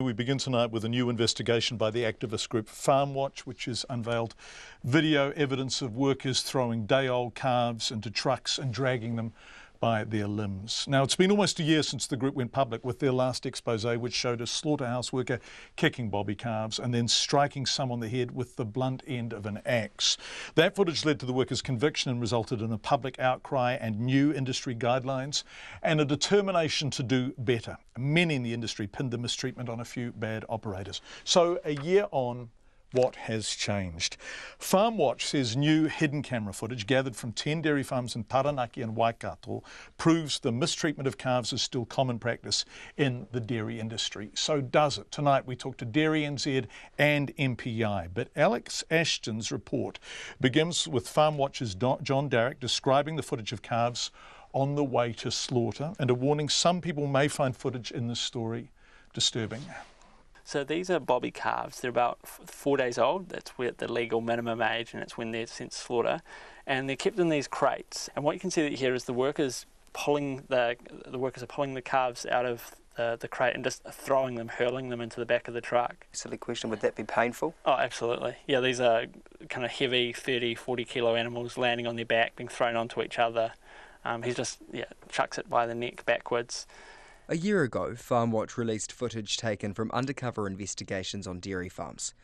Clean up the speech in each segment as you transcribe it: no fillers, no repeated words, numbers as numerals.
We begin tonight with a new investigation by the activist group Farmwatch, which has unveiled video evidence of workers throwing day-old calves into trucks and dragging them by their limbs. Now, it's been almost a year since the group went public with their last expose, which showed a slaughterhouse worker kicking bobby calves and then striking some on the head with the blunt end of an axe. That footage led to the workers' conviction and resulted in a public outcry and new industry guidelines and a determination to do better. Many in the industry pinned the mistreatment on a few bad operators. So a year on, what has changed? Farmwatch says new hidden camera footage gathered from 10 dairy farms in Taranaki and Waikato proves the mistreatment of calves is still common practice in the dairy industry. So does it? Tonight we talk to Dairy NZ and MPI. But Alex Ashton's report begins with Farmwatch's John Darrick describing the footage of calves on the way to slaughter and a warning some people may find footage in this story disturbing. So these are bobby calves. They're about 4 days old. That's where the legal minimum age, and it's when they're sent to slaughter. And they're kept in these crates. And what you can see here is the workers pulling the calves out of the crate and just throwing them, hurling them into the back of the truck. Silly question, would that be painful? Oh, absolutely. Yeah, these are kind of heavy 30, 40 kilo animals landing on their back, being thrown onto each other. He just chucks it by the neck backwards. A year ago, Farmwatch released footage taken from undercover investigations on dairy farms.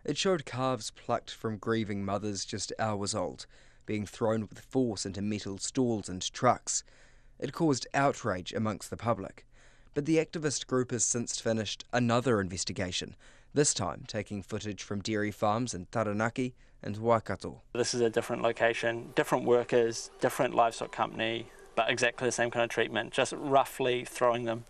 It showed calves plucked from grieving mothers just hours old, being thrown with force into metal stalls and trucks. It caused outrage amongst the public. But the activist group has since finished another investigation, this time taking footage from dairy farms in Taranaki and Waikato. This is a different location, different workers, different livestock company, but exactly the same kind of treatment, just roughly throwing them.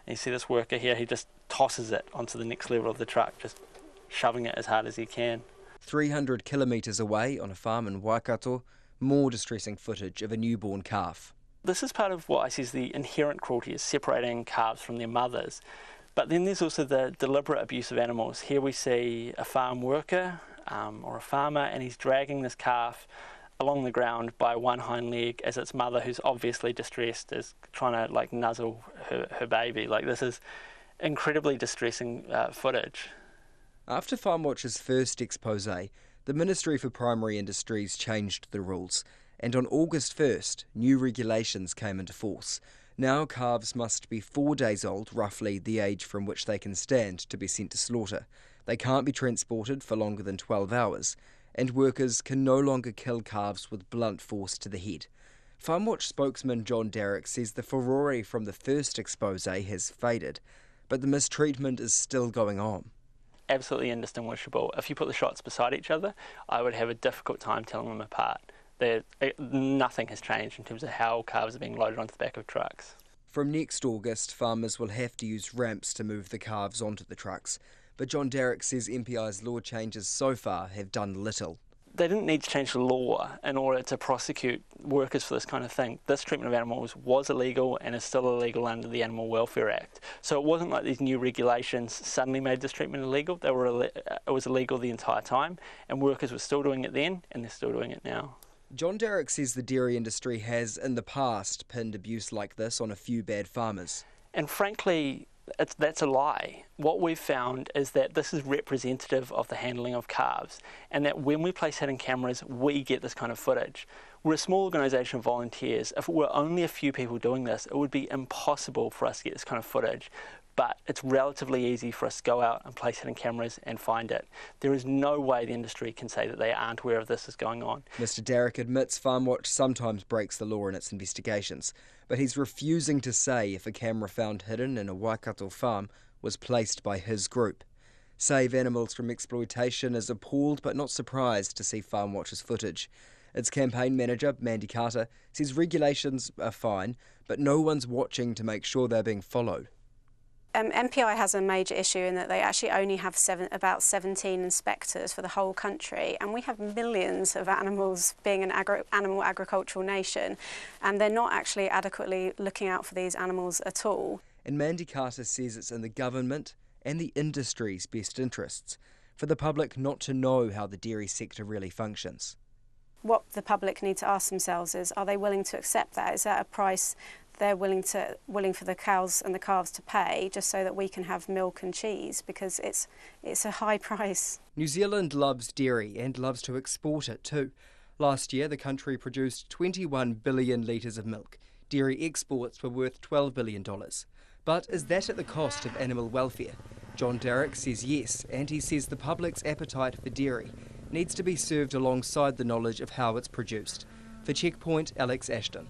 And you see this worker here, he just tosses it onto the next level of the truck, just shoving it as hard as he can. 300 kilometres away on a farm in Waikato, more distressing footage of a newborn calf. This is part of what I see as the inherent cruelty, is separating calves from their mothers. But then there's also the deliberate abuse of animals. Here we see a farm worker or a farmer, and he's dragging this calf along the ground by one hind leg as its mother, who's obviously distressed, is trying to nuzzle her baby. This is incredibly distressing footage. After Farmwatch's first expose, the Ministry for Primary Industries changed the rules, and on August 1st, new regulations came into force. Now calves must be 4 days old, roughly the age from which they can stand to be sent to slaughter. They can't be transported for longer than 12 hours. And workers can no longer kill calves with blunt force to the head. Farmwatch spokesman John Darrick says the furore from the first expose has faded, but the mistreatment is still going on. Absolutely indistinguishable. If you put the shots beside each other, I would have a difficult time telling them apart. Nothing has changed in terms of how calves are being loaded onto the back of trucks. From next August, farmers will have to use ramps to move the calves onto the trucks. But John Darrick says MPI's law changes so far have done little. They didn't need to change the law in order to prosecute workers for this kind of thing. This treatment of animals was illegal and is still illegal under the Animal Welfare Act. So it wasn't like these new regulations suddenly made this treatment illegal. It was illegal the entire time, and workers were still doing it then, and they're still doing it now. John Darrick says the dairy industry has, in the past, pinned abuse like this on a few bad farmers. And frankly, that's a lie. What we've found is that this is representative of the handling of calves, and that when we place hidden cameras, we get this kind of footage. We're a small organisation of volunteers. If it were only a few people doing this, it would be impossible for us to get this kind of footage. But it's relatively easy for us to go out and place hidden cameras and find it. There is no way the industry can say that they aren't aware of this is going on. Mr Darrick admits Farmwatch sometimes breaks the law in its investigations, but he's refusing to say if a camera found hidden in a Waikato farm was placed by his group. Save Animals from Exploitation is appalled but not surprised to see Farmwatch's footage. Its campaign manager, Mandy Carter, says regulations are fine, but no one's watching to make sure they're being followed. MPI has a major issue in that they actually only have about 17 inspectors for the whole country, and we have millions of animals, being an animal agricultural nation, and they're not actually adequately looking out for these animals at all. And Mandy Carter says it's in the government and the industry's best interests for the public not to know how the dairy sector really functions. What the public need to ask themselves is, are they willing to accept that? Is that a price they're willing for the cows and the calves to pay just so that we can have milk and cheese, because it's a high price. New Zealand loves dairy and loves to export it too. Last year, the country produced 21 billion litres of milk. Dairy exports were worth $12 billion. But is that at the cost of animal welfare? John Darroch says yes, and he says the public's appetite for dairy needs to be served alongside the knowledge of how it's produced. For Checkpoint, Alex Ashton.